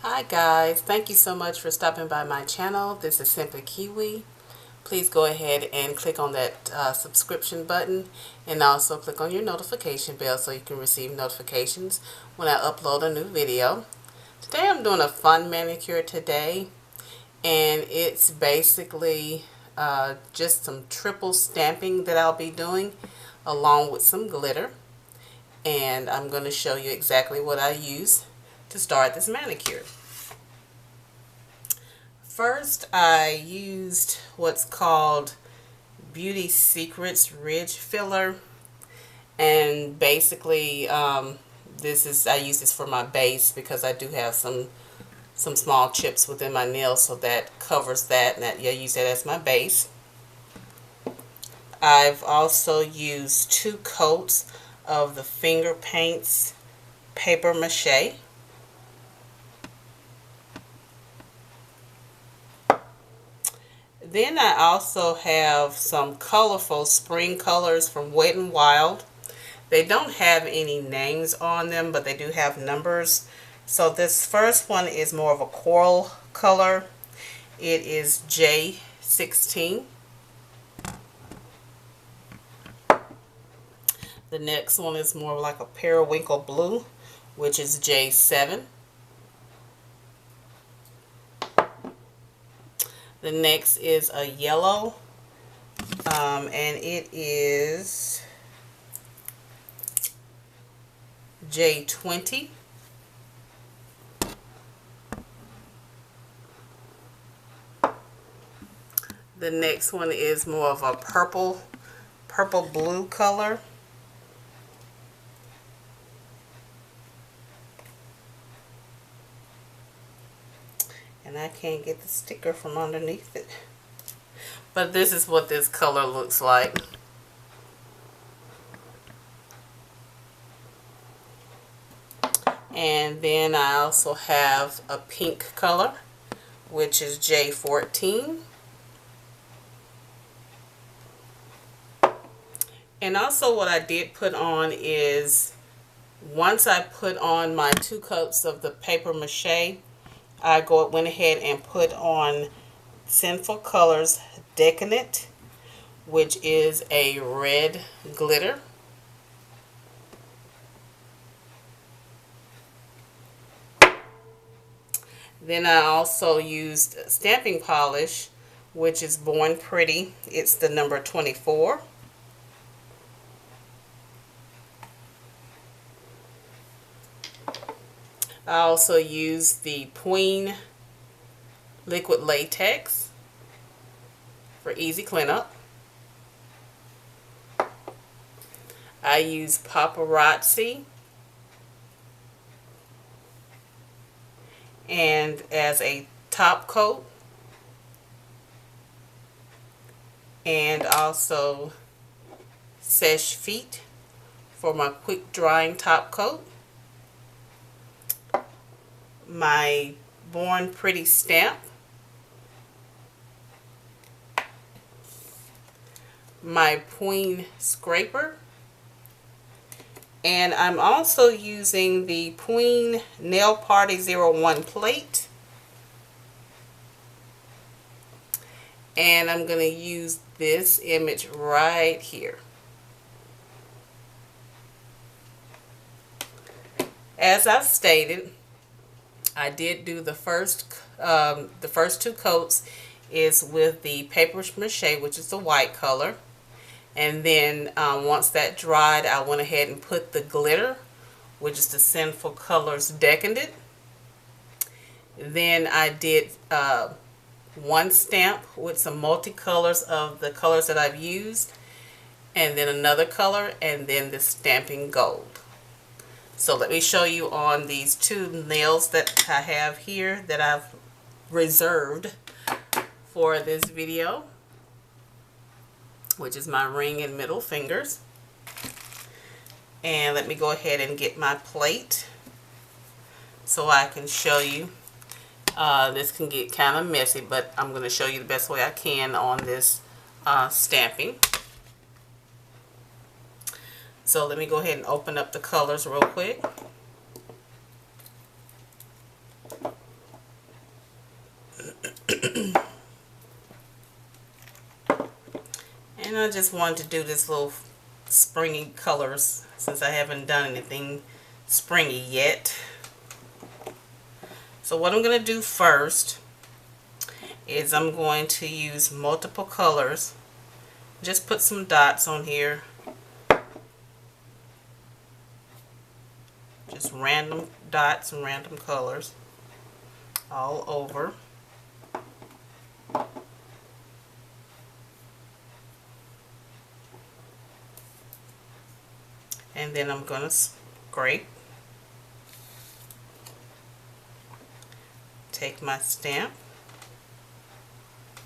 Hi guys, thank you so much for stopping by my channel. This is Simply Kiwi. Please go ahead and click on that subscription button and also click on your notification bell so you can receive notifications when I upload a new video. Today I'm doing a fun manicure today, and it's basically just some triple stamping that I'll be doing along with some glitter, and I'm going to show you exactly what I use to start this manicure. First, I used what's called Beauty Secrets Ridge Filler, and basically I use this for my base because I do have some small chips within my nails, so that covers that, and I use that as my base. I've also used 2 coats of the Finger Paints Paper Mache. Then I also have some colorful spring colors from Wet n Wild. They don't have any names on them, but they do have numbers. So this first one is more of a coral color. It is J16. The next one is more like a periwinkle blue, which is J7. The next is a yellow, and it is J20. The next one is more of a purple blue color. And I can't get the sticker from underneath it. But this is what this color looks like. And then I also have a pink color, which is J14. And also what I did put on is, once I put on my 2 coats of the paper mache, I went ahead and put on Sinful Colors Decadent, which is a red glitter. Then I also used stamping polish, which is Born Pretty. It's the number 24. I also used the Queen liquid latex for easy cleanup. I use Pop-arazzi and as a top coat, and also Seche Vitte for my quick drying top coat. My Born Pretty stamp, my Queen scraper, and I'm also using the Queen Nail Party 01 plate, and I'm going to use this image right here. As I've stated, I did do the first 2 coats is with the paper mache, which is the white color, and then once that dried, I went ahead and put the glitter, which is the Sinful Colors Decadent. Then I did 1 stamp with some multicolors of the colors that I've used, and then another color, and then the stamping gold. So let me show you on these 2 nails that I have here that I've reserved for this video, which is my ring and middle fingers. And let me go ahead and get my plate so I can show you. This can get kind of messy, but I'm going to show you the best way I can on this stamping. So let me go ahead and open up the colors real quick. And I just wanted to do this little springy colors since I haven't done anything springy yet. So what I'm going to do first is I'm going to use multiple colors. Just put some dots on here. Just random dots and random colors all over. And then I'm going to scrape. Take my stamp.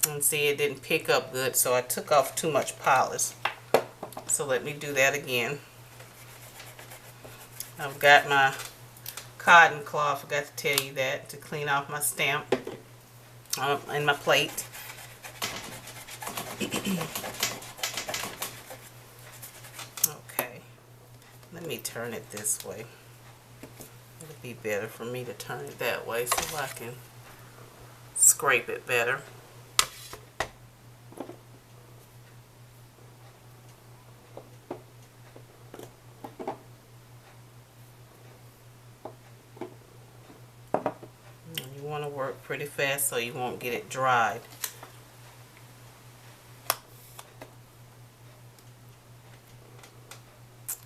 And see, it didn't pick up good, so I took off too much polish. So let me do that again. I've got my cotton cloth, I forgot to tell you that, to clean off my stamp and my plate. Okay, let me turn it this way. It'll be better for me to turn it that way so I can scrape it better. You want to work pretty fast so you won't get it dried.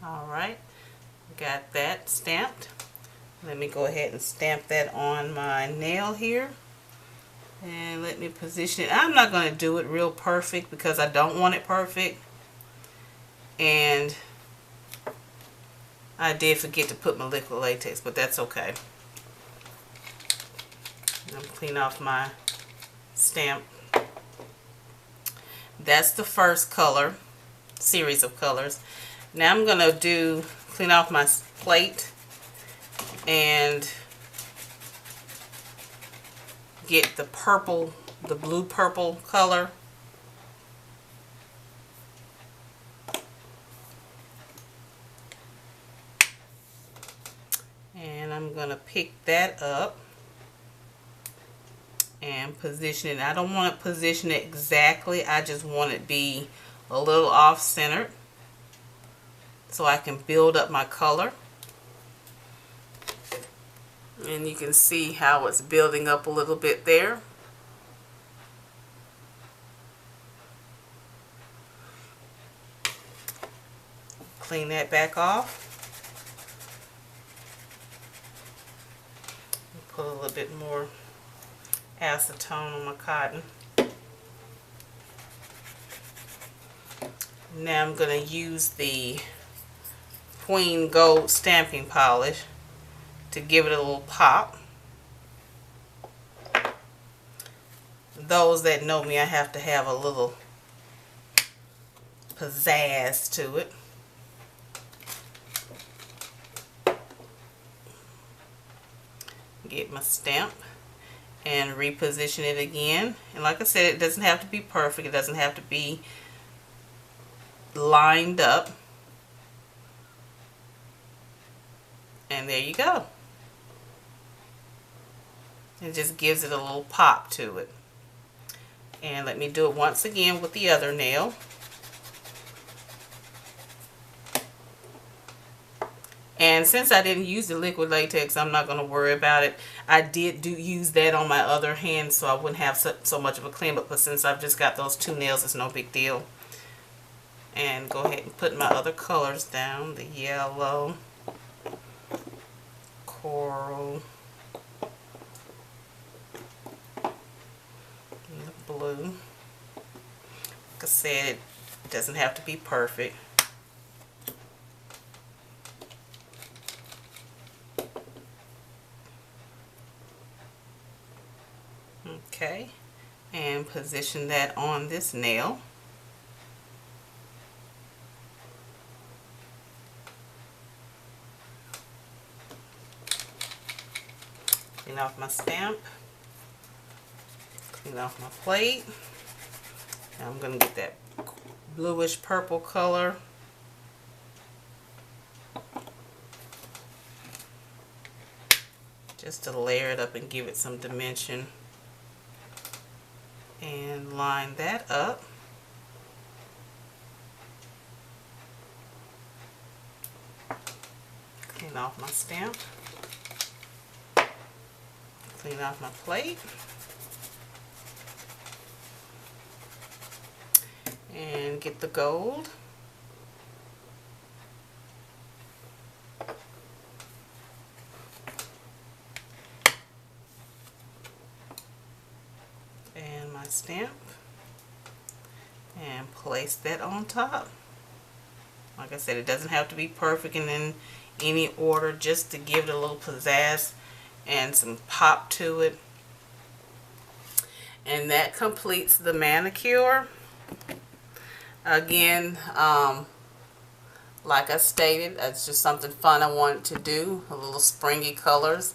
Alright, got that stamped. Let me go ahead and stamp that on my nail here. And let me position it. I'm not going to do it real perfect because I don't want it perfect. And I did forget to put my liquid latex, but that's okay. I'm clean off my stamp. That's the first color, series of colors. Now I'm going to clean off my plate and get the purple, the blue purple color. And I'm going to pick that up and position it. I don't want to position it exactly. I just want it to be a little off-centered so I can build up my color. And you can see how it's building up a little bit there. Clean that back off. Put a little bit more acetone on my cotton. Now I'm going to use the Queen Gold stamping polish to give it a little pop. Those that know me, I have to have a little pizzazz to it. Get my stamp and reposition it again. And like I said, it doesn't have to be perfect. It doesn't have to be lined up. And there you go. It just gives it a little pop to it. And let me do it once again with the other nail. And since I didn't use the liquid latex, I'm not going to worry about it. I did use that on my other hand so I wouldn't have so much of a cleanup. But since I've just got those two nails, it's no big deal. And go ahead and put my other colors down. The yellow, coral, and the blue. Like I said, it doesn't have to be perfect. Okay, and position that on this nail. Clean off my stamp. Clean off my plate. Now I'm going to get that bluish purple color. Just to layer it up and give it some dimension. and line that up. Clean off my stamp. Clean off my plate. And get the gold. And my stamp. And place that on top. Like I said, it doesn't have to be perfect and in any order, just to give it a little pizzazz and some pop to it. And that completes the manicure. Again, like I stated, it's just something fun I wanted to do, a little springy colors.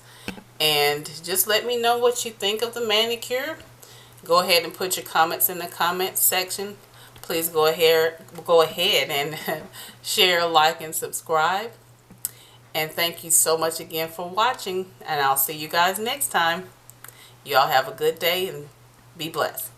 And just let me know what you think of the manicure. Go ahead and put your comments in the comment section. Please go ahead and share, like, and subscribe. And thank you so much again for watching, and I'll see you guys next time. Y'all have a good day and be blessed.